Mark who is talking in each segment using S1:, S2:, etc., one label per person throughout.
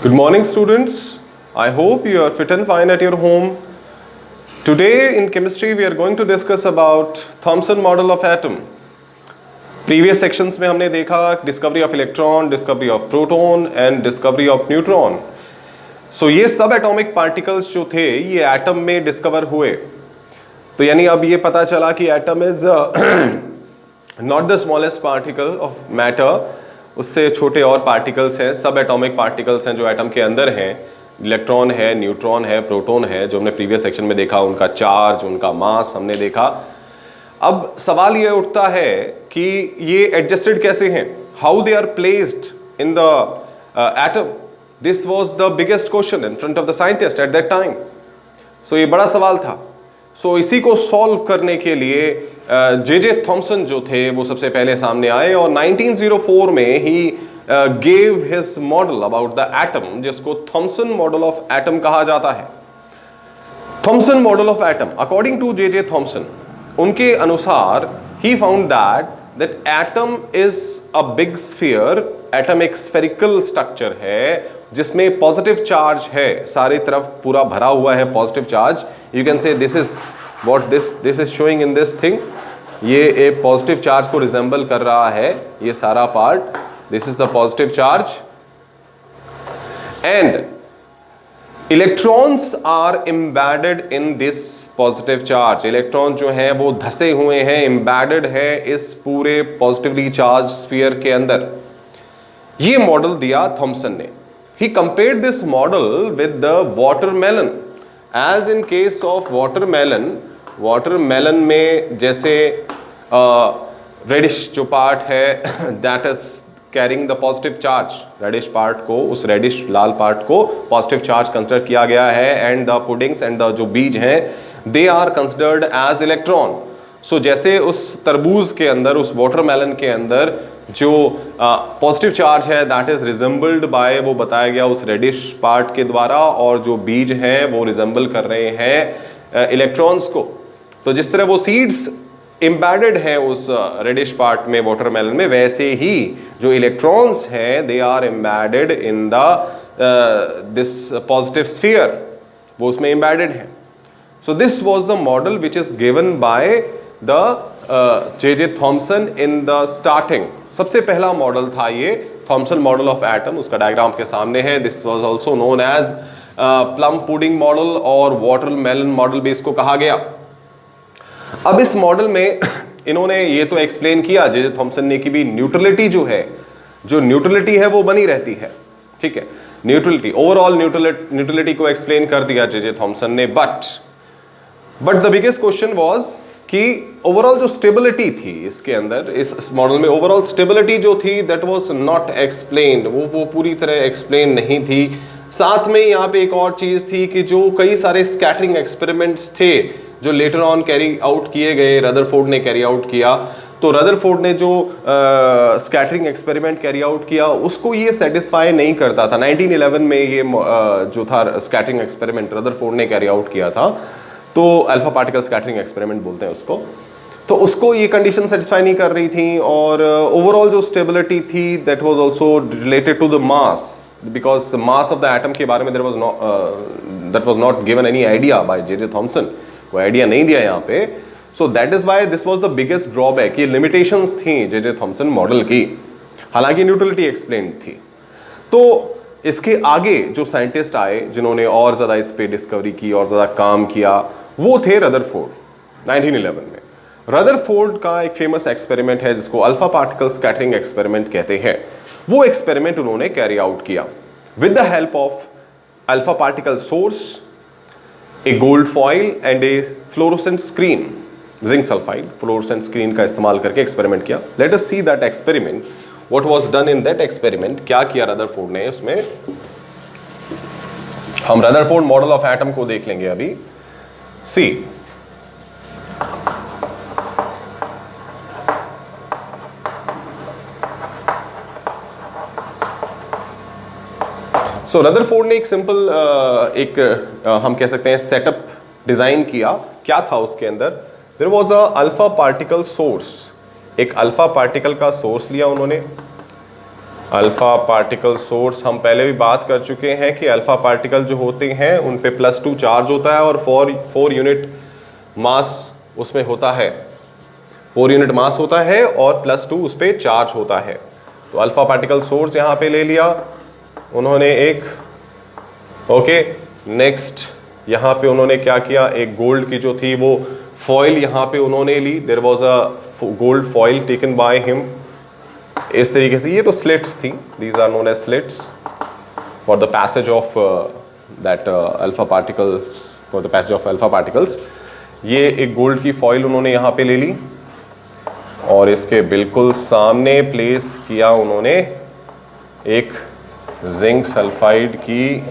S1: Good morning, students. I hope you are fit and fine at your home. Today in chemistry we are going to discuss about Thomson model of atom. Previous sections में हमने देखा discovery of electron, discovery of proton and discovery of neutron. So ये सब atomic particles जो थे ये atom में discover हुए. तो यानी अब ये पता चला कि atom is not the smallest particle of matter. उससे छोटे और पार्टिकल्स हैं, सब एटॉमिक पार्टिकल्स हैं जो एटम के अंदर हैं. इलेक्ट्रॉन है, न्यूट्रॉन है, प्रोटॉन है, जो हमने प्रीवियस सेक्शन में देखा, उनका चार्ज, उनका मास हमने देखा. अब सवाल ये उठता है कि ये एडजस्टेड कैसे हैं, how they are placed in the atom. This was the biggest question in front of the scientist at that time. So ये बड़ा सवाल था. सो इसी को सॉल्व करने के लिए जे थॉमसन जो थे वो सबसे पहले सामने आए और 1904 में ही gave his model about the atom, जिसको थॉमसन मॉडल ऑफ एटम कहा जाता है. Thomson model of atom according to J Thomson, उनके अनुसार he found that atom is a big sphere. Atom एक स्फेरिकल स्ट्रक्चर है जिसमें पॉजिटिव चार्ज है, सारी तरफ पूरा भरा हुआ है positive charge. You can say this is what this is showing in this thing. ये एक पॉजिटिव चार्ज को रिजेंबल कर रहा है, ये सारा part. This is the positive charge and electrons are embedded in this positive charge. Electron जो हैं वो धसे हुए हैं, एम्बेडेड है इस पूरे पॉजिटिवली चार्ज स्फीयर के अंदर. ये मॉडल दिया थॉमसन ने. He compared this model with the watermelon. As in case of watermelon में जैसे reddish जो part है that is carrying the positive charge, reddish part को, उस reddish लाल part को positive charge consider किया गया है and the puddings and the जो बीज हैं they are considered as electron. So जैसे उस तरबूज के अंदर, उस watermelon के अंदर जो पॉजिटिव चार्ज है दैट इज रिजेंबल्ड बाय, वो बताया गया उस रेडिश पार्ट के द्वारा, और जो बीज हैं वो रिजेंबल कर रहे हैं इलेक्ट्रॉन्स को. तो जिस तरह वो सीड्स एम्बेडेड हैं उस रेडिश पार्ट में वाटरमेलन में, वैसे ही जो इलेक्ट्रॉन्स हैं they are embedded in the this positive sphere, वो उसमें एम्बेडेड है. So this was the model which is given by the J Thomson in the starting. सबसे पहला मॉडल था ये थॉमसन मॉडल ऑफ एटम. उसका डायग्राम के सामने है. This was also known as plum pudding model और वाटरमेलन मॉडल भी इसको कहा गया. अब इस मॉडल में इन्होंने ये तो एक्सप्लेन किया जे थॉमसन ने कि भी न्यूट्रलिटी जो है, जो न्यूट्रलिटी है वो बनी रहती है. ठीक है, न्यूट्रलिटी, ओवरऑल न्यूट्रलिटी को एक्सप्लेन कर दिया जे थॉमसन ने. But the biggest question was कि ओवरऑल जो स्टेबिलिटी थी इसके अंदर, इस मॉडल में ओवरऑल स्टेबिलिटी जो थी दैट वाज नॉट एक्सप्लेन्ड. वो पूरी तरह एक्सप्लेन नहीं थी. साथ में यहाँ पे एक और चीज़ थी कि जो कई सारे स्कैटरिंग एक्सपेरिमेंट्स थे जो लेटर ऑन कैरी आउट किए गए, रदरफोर्ड ने कैरी आउट किया. तो रदरफोर्ड ने जो स्कैटरिंग एक्सपेरिमेंट कैरी आउट किया उसको ये सेटिस्फाई नहीं करता था. 1911 में ये जो था स्कैटरिंग एक्सपेरिमेंट रदरफोर्ड ने कैरी आउट किया था, तो अल्फा पार्टिकल स्कैटरिंग एक्सपेरिमेंट बोलते हैं उसको. तो उसको ये कंडीशन सेटिस्फाई नहीं कर रही थी. और ओवरऑल जो स्टेबिलिटी थी that was also related to the mass, because mass of the atom के बारे में that was not given any idea by J Thomson. वो आइडिया नहीं दिया यहाँ पे. So that is why this was the biggest drawback. ये limitations थी जे थॉमसन मॉडल की, हालांकि न्यूट्रलिटी एक्सप्लेन थी. तो इसके आगे जो साइंटिस्ट आए जिन्होंने और ज़्यादा इस पे डिस्कवरी की और ज़्यादा काम किया, वो थे रदरफोर्ड 1911 में. रदरफोर्ड का एक फेमस एक्सपेरिमेंट है जिसको अल्फा पार्टिकल स्कैटरिंग एक्सपेरिमेंट कहते हैं. वो एक्सपेरिमेंट उन्होंने कैरी आउट किया with the help of alpha particle source, A gold foil and A fluorescent screen, zinc sulphide fluorescent screen का इस्तेमाल करके एक्सपेरिमेंट किया. Let us see that experiment, what was done in that experiment. क्या किया Rutherford ने उसमें. हम Rutherford model of atom को देख लेंगे अभी. सी, सो रदरफोर्ड ने एक सिंपल हम कह सकते हैं सेटअप डिजाइन किया. क्या था उसके अंदर, there was a alpha particle source. एक अल्फा पार्टिकल का सोर्स लिया उन्होंने, अल्फा पार्टिकल सोर्स हम पहले भी बात कर चुके हैं कि अल्फा पार्टिकल जो होते हैं उन पे +2 चार्ज होता है और 4 यूनिट मास उसमें होता है, 4 यूनिट मास होता है और +2 उस पर चार्ज होता है। तो अल्फा पार्टिकल सोर्स यहाँ पे ले लिया उन्होंने एक, ओके। नेक्स्ट यहाँ पे उन्होंने क्या किया, एक गोल्ड की जो थी वो फॉइल यहाँ पे उन्होंने ली, there was a gold foil taken by him. इस तरीके से ये तो स्लिट्स थी, these are known as slits for the passage of that alpha particles, for the passage of alpha particles. ये एक गोल्ड की फॉइल उन्होंने यहाँ पे ले ली और इसके बिल्कुल सामने प्लेस किया उन्होंने एक जिंक सल्फाइड की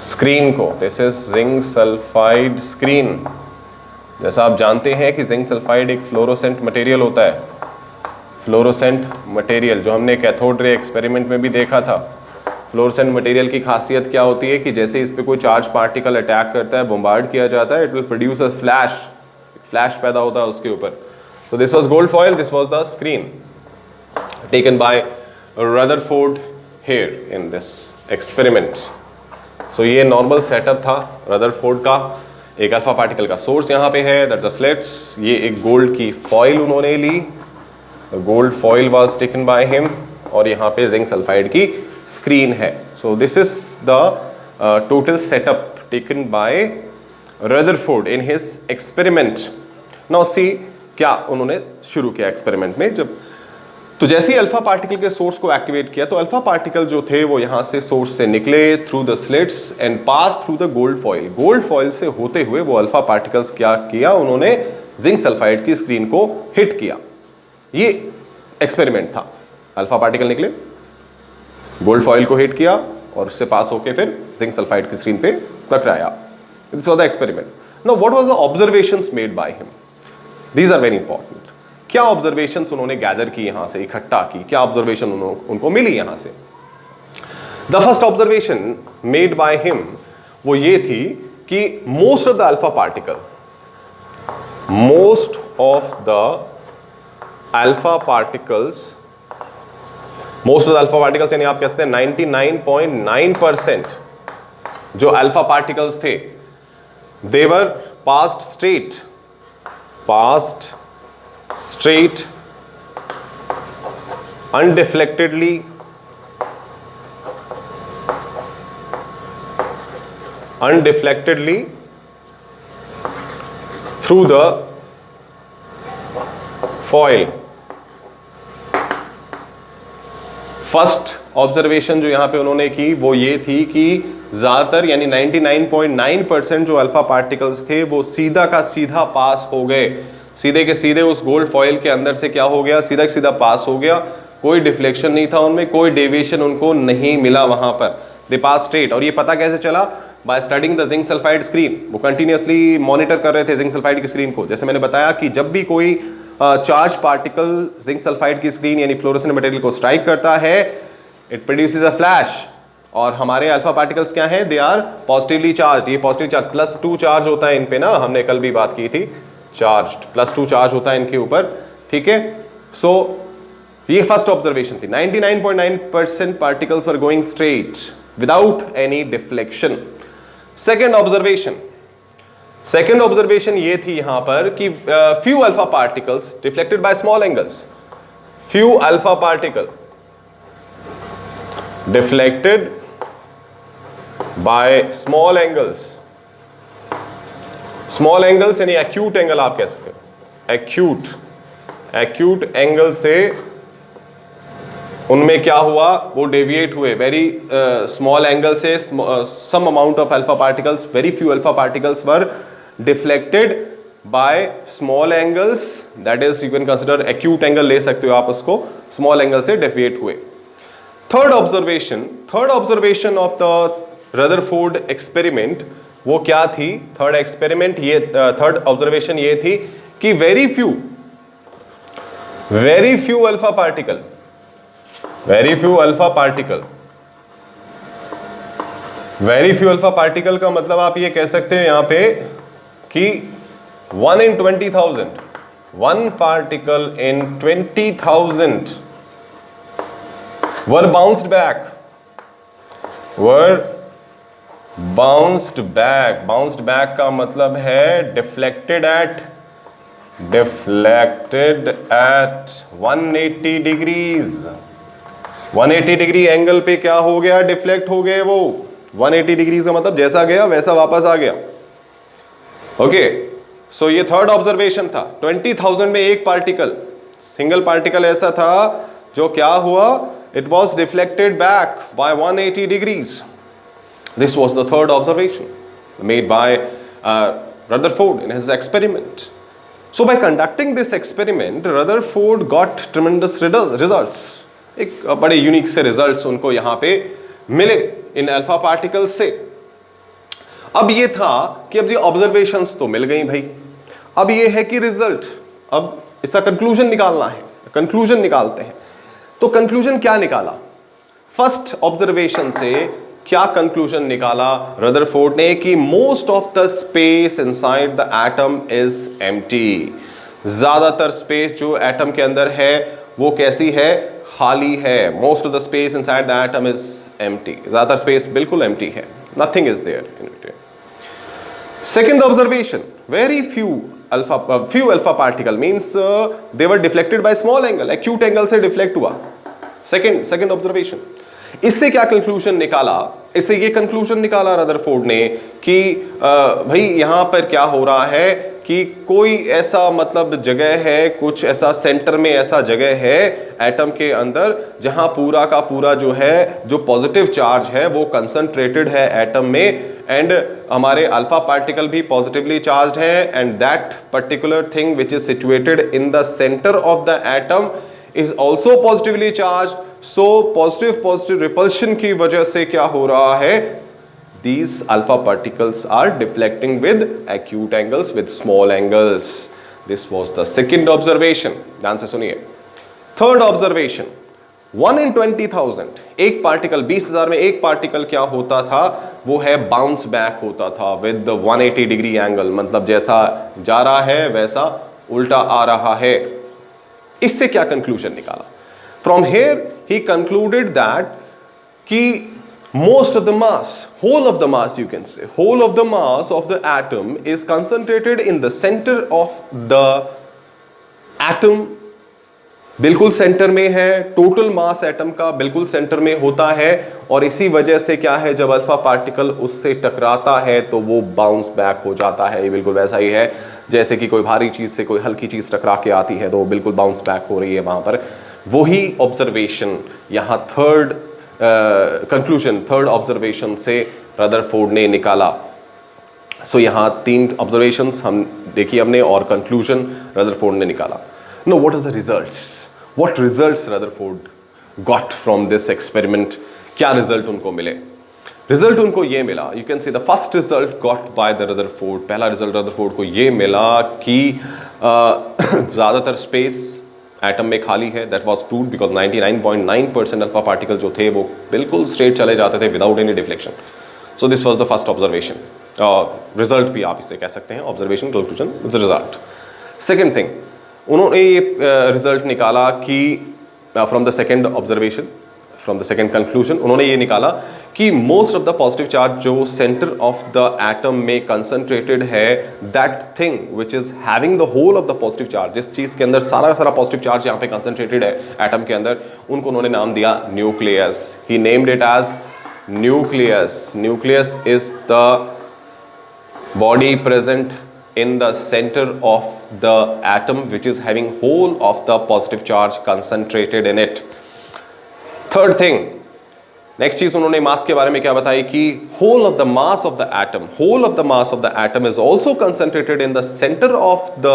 S1: स्क्रीन को। This is zinc sulphide screen. जैसा आप जानते हैं कि जिंक सल्फाइड एक फ्लोरोसेंट मटेरियल होता है, फ्लोरोसेंट मटेरियल जो हमने कैथोड रे एक्सपेरिमेंट में भी देखा था। फ्लोरोसेंट मटेरियल की खासियत क्या होती है कि जैसे इस पे कोई चार्ज पार्टिकल अटैक करता है, बम्बार्ड किया जाता है, it will produce a flash पैदा होता है उसके ऊपर। So this was gold foil, this was the screen taken by Rutherford here in this experiment. So ये नॉर्मल सेटअप था रदरफोर्ड का। एक अल्फा पार्टिकल का सोर्स यहाँ पे है, दैट्स द स्लिट्स। ये एक गोल्ड की फॉइल उन्होंने ली, gold foil was taken by him, और यहाँ पे जिंक सल्फाइड की स्क्रीन है। So this is the total setup taken by Rutherford in his experiment. Now see क्या उन्होंने शुरू किया एक्सपेरिमेंट में। जब तो जैसे ही अल्फा पार्टिकल के सोर्स को एक्टिवेट किया तो अल्फा पार्टिकल जो थे वो यहां से सोर्स से निकले through the slits and pass through the gold foil. Gold foil से होते हुए वो अल्फा पार्टिकल्स क्या किया, उन्होंने जिंक सल्फाइड की स्क्रीन को हिट किया। ये एक्सपेरिमेंट था। अल्फा पार्टिकल निकले, गोल्ड फॉइल को हिट किया और उससे पास होके फिर जिंक सल्फाइड की स्क्रीन पे टकराया। This was the experiment. Now what was the observations made by him? These are very important. क्या ऑब्जर्वेशंस उन्होंने गैदर की, यहां से इकट्ठा की, क्या ऑब्जर्वेशन उनको मिली यहां से? The first observation made by him वो ये थी कि most of the alpha particle यानी आप कह सकते हैं 99.9% जो अल्फा पार्टिकल्स थे, they were passed straight undeflectedly through the foil। First observation जो यहां पे उन्होंने की वो ये थी कि ज्यादातर यानी 99.9% जो अल्फा पार्टिकल्स थे वो सीधा का सीधा पास हो गए, सीधे के सीधे उस गोल्ड फॉइल के अंदर से क्या हो गया, सीधा सीधा पास हो गया। कोई डिफ्लेक्शन नहीं था उनमें, कोई डेविएशन उनको नहीं मिला वहां पर। दे पास स्ट्रेट। और ये पता कैसे चला? By studying the zinc sulphide screen. वो कंटिन्यूअसली मॉनिटर कर रहे थे जिंक सल्फाइड की स्क्रीन को। जैसे मैंने बताया कि जब भी कोई चार्ज पार्टिकल जिंक सल्फाइड की स्क्रीन यानी फ्लोरोसेंट मटेरियल को स्ट्राइक करता है, इट प्रोड्यूसेस अ फ्लैश। और हमारे अल्फा पार्टिकल्स क्या है? They are positively charge. ये पॉजिटिव चार्ज +2 चार्ज होता है इन पे ना, हमने कल भी बात की थी, चार्ज्ड +2 चार्ज होता है इनके ऊपर, ठीक है। सो ये फर्स्ट ऑब्जर्वेशन थी। 99.9% particles are going straight without any deflection. Second observation ये थी यहां पर कि few alpha particles deflected by small angles. Few alpha particle deflected by small angles. Small angles यानी एक्यूट एंगल आप कह सकते हो। एक्यूट एंगल से उनमें क्या हुआ, वो डेविएट हुए वेरी स्मॉल एंगल से। Some amount of alpha particles, very few alpha particles were deflected by small angles, that is you can consider acute angle ले सकते हो आप उसको, स्मॉल एंगल से डेविएट हुए। Third observation of the Rutherford experiment वो क्या थी? थर्ड ऑब्जर्वेशन ये थी कि वेरी फ्यू अल्फा पार्टिकल का मतलब आप ये कह सकते हैं यहां पे कि 1 in 20,000, 1 particle in 20,000 were bounced back, were bounced back. Bounced back का मतलब है deflected at 180 degrees. 180 degree angle पे क्या हो गया, डिफ्लेक्ट हो गए वो। 180 डिग्री का मतलब जैसा गया वैसा वापस आ गया। ओके, सो ये थर्ड ऑब्जर्वेशन था। 20,000 में एक पार्टिकल, सिंगल पार्टिकल ऐसा था जो क्या हुआ, it was deflected back by 180 degrees. This was the third observation made by Rutherford in his experiment. So by conducting this experiment, Rutherford got tremendous results. एक बड़े यूनिक से रिजल्ट्स उनको यहां पे मिले इन अल्फा पार्टिकल्स से। अब ये था कि अब ये ऑब्जर्वेशंस तो मिल गई भाई, अब ये है कि रिजल्ट, अब इसका कंक्लूजन निकालना है। कंक्लूजन निकालते हैं, तो कंक्लूजन क्या निकाला, फर्स्ट ऑब्जर्वेशन से क्या कंक्लूजन निकाला रदरफोर्ड ने कि most of the space inside the atom is empty. ज्यादातर स्पेस जो एटम के अंदर है वो कैसी है, खाली है। Most of the space inside the atom is empty, ज्यादातर स्पेस बिल्कुल एम्प्टी है, nothing is there in it. Second observation, very few alpha particle means they were deflected by small angle, acute angle से deflect हुआ। Second observation, इससे क्या conclusion निकाला, इससे ये कंक्लूजन निकाला रदरफोर्ड ने कि भाई यहां पर क्या हो रहा है कि कोई ऐसा मतलब जगह है, कुछ ऐसा सेंटर में ऐसा जगह है एटम के अंदर जहां पूरा का पूरा जो है, जो पॉजिटिव चार्ज है वो कंसंट्रेटेड है एटम में, एंड हमारे अल्फा पार्टिकल भी पॉजिटिवली चार्ज्ड है, and that particular thing which is situated in the centre of the atom is also positively charge. So positive repulsion की वजह से क्या हो रहा है, these alpha particles are deflecting with acute angles, with small angles. This was the second observation. ध्यान से सुनिए। थर्ड ऑब्जर्वेशन, 1 in 20,000 एक पार्टिकल, 20,000 में एक पार्टिकल क्या होता था, वो है बाउंस बैक होता था विद 180 डिग्री एंगल, मतलब जैसा जा रहा है वैसा उल्टा आ रहा है। इससे क्या कंक्लूजन निकाला, from here he concluded that कि most of the mass, whole of the mass you can say, whole of the mass of the atom is concentrated in the center of the atom, बिल्कुल centre में है, total mass atom का बिल्कुल centre में होता है, और इसी वजह से क्या है, जब अल्फा पार्टिकल उससे टकराता है तो वो बाउंस बैक हो जाता है। ये बिल्कुल वैसा ही है जैसे कि कोई भारी चीज से कोई हल्की चीज टकरा के आती है तो वो बिल्कुल बाउंस बैक हो रही है वहां पर। वही ऑब्जर्वेशन यहाँ थर्ड कंक्लूजन, थर्ड ऑब्जर्वेशन से रदरफोर्ड ने निकाला। सो यहाँ तीन ऑब्जर्वेशंस हम देखी हमने और कंक्लूजन रदरफोर्ड ने निकाला। No, what are the results, what results Rutherford got from this experiment, क्या रिजल्ट उनको मिले। रिजल्ट उनको ये मिला, you can see the first result got by the Rutherford, पहला रिजल्ट रदरफोर्ड को ये मिला कि ज़्यादातर स्पेस एटम में खाली है। That was proved because 99.9% alpha particle जो थे वो बिल्कुल स्ट्रेट चले जाते थे without any deflection. So this was the first observation, result भी आप इसे कह सकते हैं, observation conclusion result. Second thing, उन्होंने ये रिजल्ट निकाला कि from the second observation, from the second conclusion उन्होंने ये निकाला कि most of the positive charge जो सेंटर ऑफ द एटम में कंसंट्रेटेड है, that thing which is having the whole of the positive charge, जिस चीज के अंदर सारा सारा पॉजिटिव चार्ज यहाँ पे कंसंट्रेटेड है एटम के अंदर, उनको उन्होंने नाम दिया nucleus. He named it as nucleus. Nucleus is the body present in the center of the atom which is having whole of the positive charge concentrated in it. Third thing, next चीज उन्होंने mass के बारे में क्या बताई कि whole of the mass of the atom, whole of the mass of the atom is also concentrated in the centre of the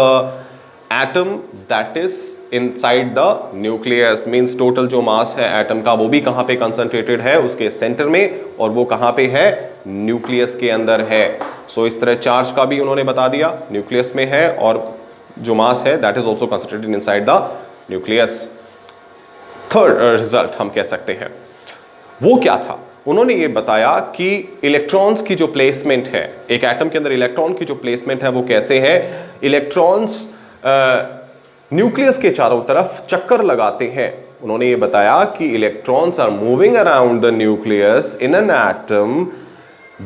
S1: atom that is inside the nucleus. Means total जो mass है atom का वो भी कहां पे concentrated है, उसके centre में, और वो कहां पे है, न्यूक्लियस के अंदर है। सो इस तरह चार्ज का भी उन्होंने बता दिया, न्यूक्लियस में है, और जो मास है that is also concentrated inside the nucleus. Third result हम कह सकते हैं वो क्या था, उन्होंने ये बताया कि इलेक्ट्रॉन्स की जो प्लेसमेंट है, एक एटम के अंदर इलेक्ट्रॉन की जो प्लेसमेंट है वो कैसे है। इलेक्ट्रॉन्स न्यूक्लियस के चारों तरफ चक्कर लगाते हैं, उन्होंने ये बताया कि electrons are moving around the nucleus in an atom,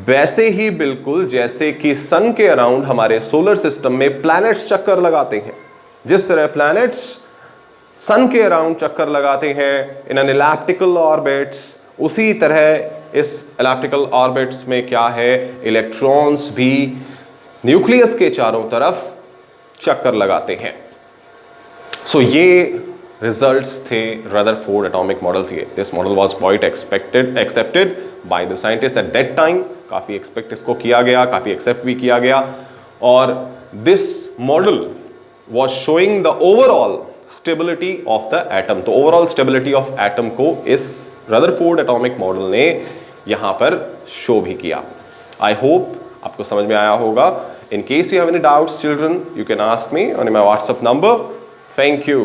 S1: वैसे ही बिल्कुल जैसे कि सन के अराउंड हमारे सोलर सिस्टम में प्लैनेट्स चक्कर लगाते हैं। जिस तरह प्लैनेट्स सन के अराउंड चक्कर लगाते हैं इन एन इलिप्टिकल ऑर्बिट्स, उसी तरह इस इलिप्टिकल ऑर्बिट्स में क्या है, इलेक्ट्रॉन्स भी न्यूक्लियस के चारों तरफ चक्कर लगाते हैं। सो ये रिजल्ट्स थे रदरफोर्ड एटॉमिक मॉडल के। This model was quite accepted by the scientist at that time. काफी एक्सपेक्ट इसको किया गया, काफी एक्सेप्ट भी किया गया, और this model was showing the overall stability of the atom. तो ओवरऑल स्टेबिलिटी ऑफ एटम को इस रदरफोर्ड एटॉमिक मॉडल ने यहां पर शो भी किया। आई होप आपको समझ में आया होगा। In case you have any doubts, children, you can ask me on my WhatsApp number. Thank you.